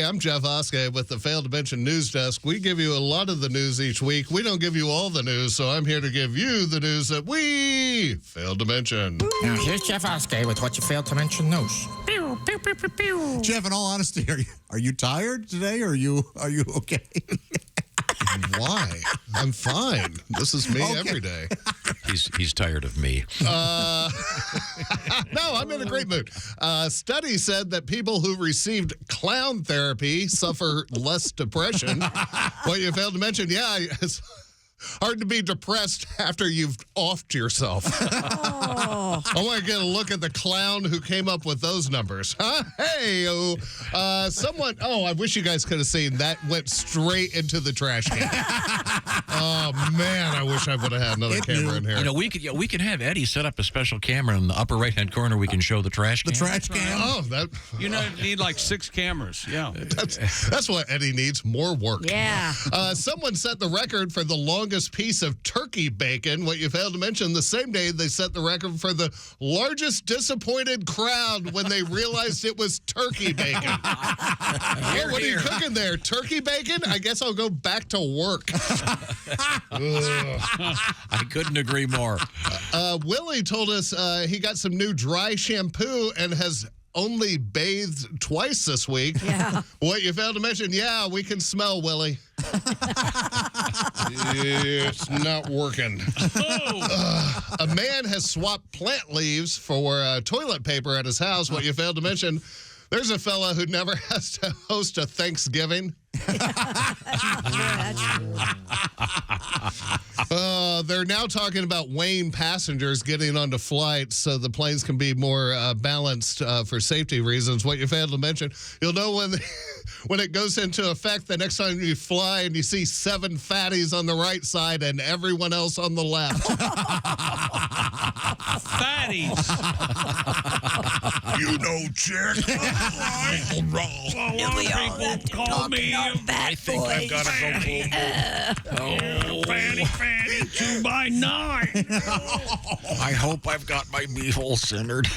Hey, I'm Jeff Oskay with the Failed to Mention News Desk. We give you a lot of the news each week. We don't give you all the news, so I'm here to give you the news that we failed to mention. Now, here's Jeff Oskay with what you failed to mention news. Pew, pew, pew, pew, pew. Jeff, in all honesty, are you tired today, or are you okay? Why? I'm fine. This is me every day. He's tired of me. No, I'm in a great mood. Study said that people who received clown therapy suffer less depression. What you failed to mention, it's hard to be depressed after you've offed yourself. I want to get a look at the clown who came up with those numbers. Huh? Hey, someone, I wish you guys could have seen that went straight into the trash can. Oh, man, I wish I would have had another camera in here. You know, we could have Eddie set up a special camera in the upper right-hand corner. We can show the trash can. The trash can? Oh, that... You need like 6 cameras. Yeah. That's what Eddie needs, more work. Yeah. Someone set the record for the longest piece of turkey bacon. What you failed to mention, the same day they set the record for the largest disappointed crowd when they realized it was turkey bacon. What are you cooking there? Turkey bacon? I guess I'll go back to work. I couldn't agree more. Willie told us he got some new dry shampoo and has only bathed twice this week. Yeah. What you failed to mention, we can smell, Willie. It's not working. A man has swapped plant leaves for toilet paper at his house. What you failed to mention, there's a fella who never has to host a Thanksgiving. They're now talking about weighing passengers getting onto flights so the planes can be more balanced for safety reasons. What you failed to mention, you'll know when it goes into effect the next time you fly and you see 7 fatties on the right side and everyone else on the left. Fatties. You know, chick. People call me I think I've got to go home. Fatty, 2x9. I hope I've got my beehole centered.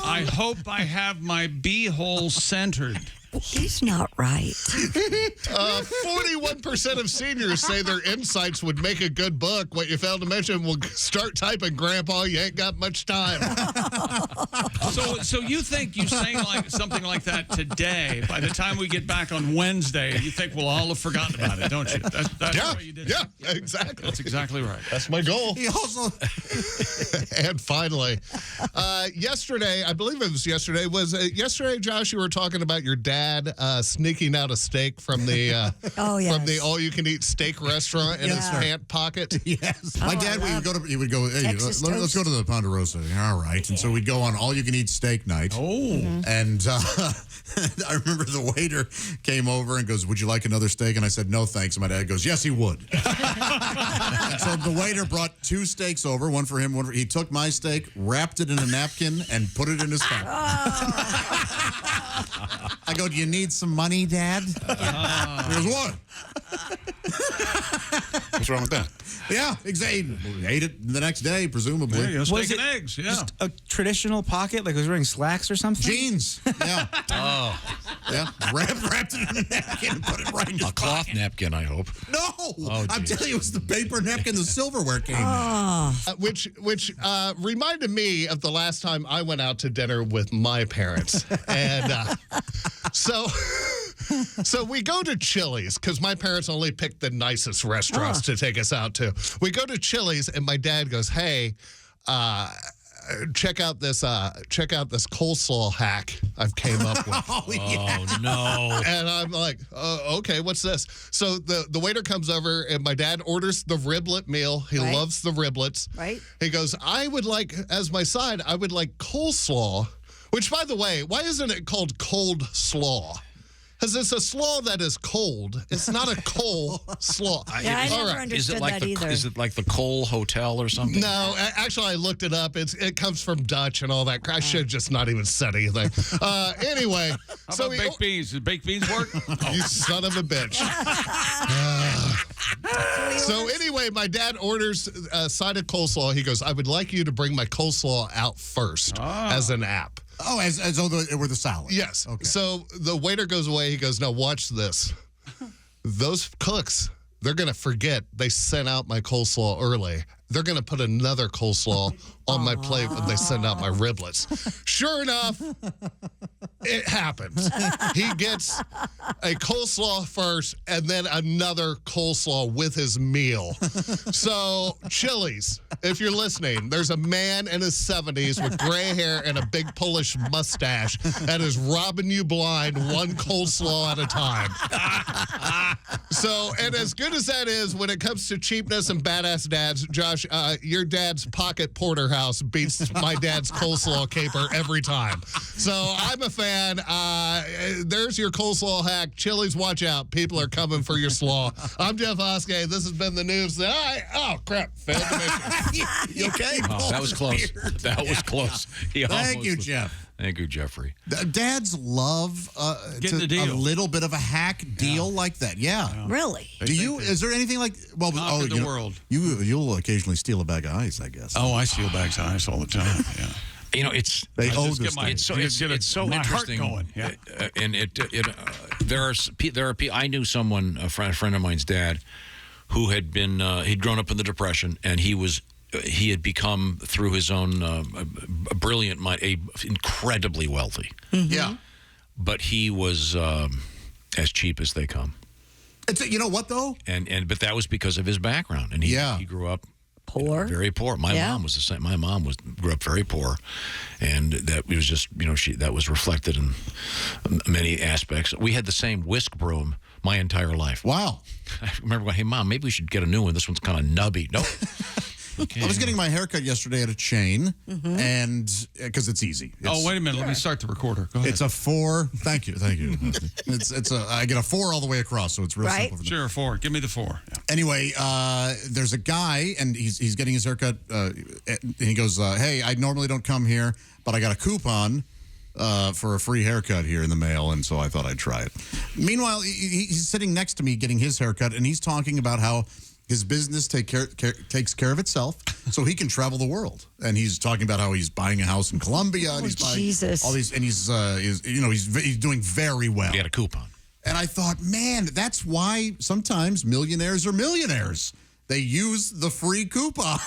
I hope I have my beehole centered. He's not right. 41% of seniors say their insights would make a good book. What you failed to mention, will start typing, Grandpa, you ain't got much time. So you think you saying something like that today, by the time we get back on Wednesday, you think we'll all have forgotten about it, don't you? That's what you did. Yeah, exactly. That's exactly right. That's my goal. He also... And finally, yesterday, I believe it was yesterday, yesterday, Josh, you were talking about your dad sneaking out a steak from the from the all-you-can-eat steak restaurant in his pant pocket. Yes. My dad, he would go, hey, let's go to the Ponderosa. All right. And so we'd go on all-you-can-eat steak night. Oh. And I remember the waiter came over and goes, would you like another steak? And I said, no, thanks. And my dad goes, yes, he would. And so the waiter brought 2 steaks over, one for him, one for... He took my steak, wrapped it in a napkin, and put it in his pocket. I go, do you need some money, Dad? He goes, what? What's wrong with that? Yeah, exactly. He ate it the next day, presumably. Yeah, steak and eggs, just a traditional pocket, like he was wearing slacks or something? Jeans. Yeah. Oh. Yeah. Wrapped it in a napkin and put it right in his A cloth pocket. napkin, I hope. No. I'm telling you, it was the paper napkin the silverware came in. Which reminded me of the last time I went out to dinner with my parents. And so we go to Chili's because my parents only picked the nicest restaurants to take us out to. We go to Chili's and my dad goes, hey, check out this coleslaw hack I've came up with. Oh, no. And I'm like, okay, what's this? So the waiter comes over and my dad orders the riblet meal. He loves the riblets. Right. He goes, I would like, as my side, I would like coleslaw, which, by the way, why isn't it called cold slaw? Because it's a slaw that is cold. It's not a coal slaw. Yeah, I never understood that either. Is it like the Cole Hotel or something? No, actually, I looked it up. It comes from Dutch and all that. I should have just not even said anything. Anyway. How about baked beans? Did baked beans work? You son of a bitch. So anyway, my dad orders a side of coleslaw. He goes, I would like you to bring my coleslaw out first as an app. Oh, as though it were the salad. Yes. Okay. So the waiter goes away. He goes, now watch this. Those cooks, they're going to forget they sent out my coleslaw early. They're going to put another coleslaw on my plate when they send out my riblets. Sure enough, it happens. He gets a coleslaw first and then another coleslaw with his meal. So, Chili's, if you're listening, there's a man in his 70s with gray hair and a big Polish mustache that is robbing you blind one coleslaw at a time. So, and as good as that is, when it comes to cheapness and badass dads, Josh, your dad's pocket porterhouse beats my dad's coleslaw caper every time. So I'm a fan. There's your coleslaw hack. Chili's, watch out. People are coming for your slaw. I'm Jeff Oskay. This has been the news. Oh, crap. Failed to mention. You okay? Oh, that was close. That was close. Thank you, Jeff. Thank you, Jeffrey. Dads love Getting the deal. a little bit of a hack deal like that. Yeah. Really? Do you? Is there anything like? Well, Conquer the world. You'll occasionally steal a bag of ice, I guess. Oh, I steal bags of ice all the time. Yeah. You know, it's They owe just this get my- thing. it's so my heart interesting. going, yeah. And there are I knew someone, a friend of mine's dad, who had been he'd grown up in the Depression, and he had become, through his own brilliant mind, incredibly wealthy. Yeah. But he was as cheap as they come. You know what though? But that was because of his background, and he grew up Poor. very poor. My mom was the same. My mom grew up very poor, and that was just that was reflected in many aspects. We had the same whisk broom my entire life. Wow. I remember going, "Hey, Mom, maybe we should get a new one. This one's kind of nubby." Nope. Okay. I was getting my haircut yesterday at a chain, and because it's easy. Wait a minute. Let me start the recorder. Go ahead. It's a 4. Thank you. I get a 4 all the way across, so it's real Right. simple. Sure, 4. Give me the 4. Yeah. Anyway, there's a guy, and he's getting his haircut, and he goes, hey, I normally don't come here, but I got a coupon for a free haircut here in the mail, and so I thought I'd try it. Meanwhile, he's sitting next to me getting his haircut, and he's talking about how his business takes care of itself, so he can travel the world. And he's talking about how he's buying a house in Colombia, and he's buying all these, and he's doing very well. He had a coupon. And I thought, man, that's why sometimes millionaires are millionaires. They use the free coupon.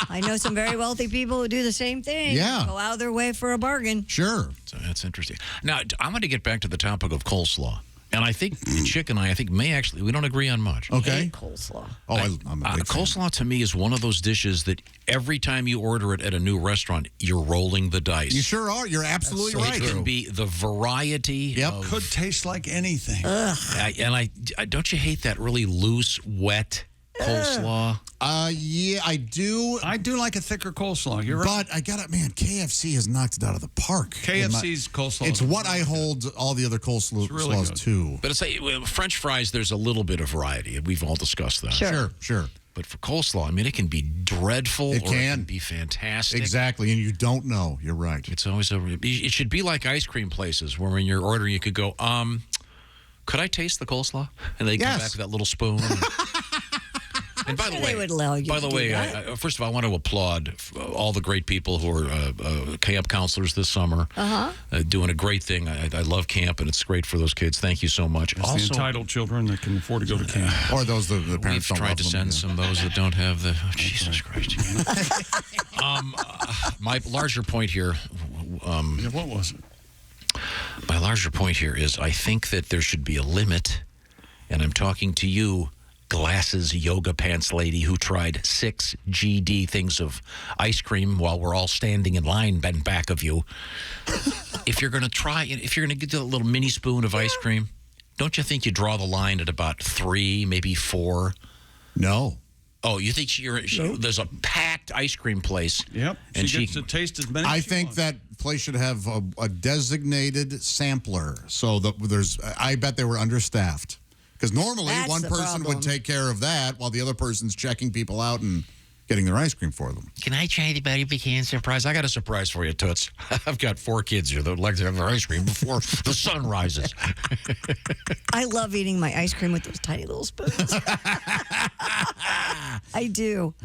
I know some very wealthy people who do the same thing. Yeah. Go out of their way for a bargain. Sure. So that's interesting. Now, I'm going to get back to the topic of coleslaw. And I think Chick and I may actually, we don't agree on much. Okay. Hate coleslaw. Oh, I'm a big fan. Coleslaw to me is one of those dishes that every time you order it at a new restaurant, you're rolling the dice. You sure are. You're absolutely right. It can be the variety. Yep. Of, Could taste like anything. I don't you hate that really loose, wet coleslaw? Yeah, I do. I do like a thicker coleslaw. You're right. But I got it, man. KFC has knocked it out of the park. KFC's coleslaw. It's what I hold all the other coleslaws really good. to. But it's like French fries, there's a little bit of variety. We've all discussed that. Sure. But for coleslaw, I mean, it can be dreadful It or it can. can be fantastic. Exactly, and you don't know. You're right. It's always it should be like ice cream places where when you're ordering, you could go, could I taste the coleslaw? And they come back with that little spoon. And by the way, they would allow you to do that. First of all, I want to applaud all the great people who are camp counselors this summer, doing a great thing. I love camp, and it's great for those kids. Thank you so much. It's Also, the entitled children that can afford to go to camp. Or those the we've parents don't tried love to them, send yeah. some of those that don't have the. Oh, Jesus Christ! My larger point here. What was it? My larger point here is I think that there should be a limit, and I'm talking to you, glasses yoga pants lady who tried 6 GD things of ice cream while we're all standing in line bent back of you. If you're going to get a little mini spoon of ice cream, don't you think you draw the line at about 3, maybe 4? No. Oh, you think there's a packed ice cream place? Yep. And she gets to taste as many. I as she think wants. that place should have a designated sampler. So I bet they were understaffed. Because normally That's one the person problem. would take care of that while the other person's checking people out and getting their ice cream for them. Can I try the Buddy Pecan surprise? I got a surprise for you, Toots. I've got 4 kids here that would like to have their ice cream before the sun rises. I love eating my ice cream with those tiny little spoons. I do.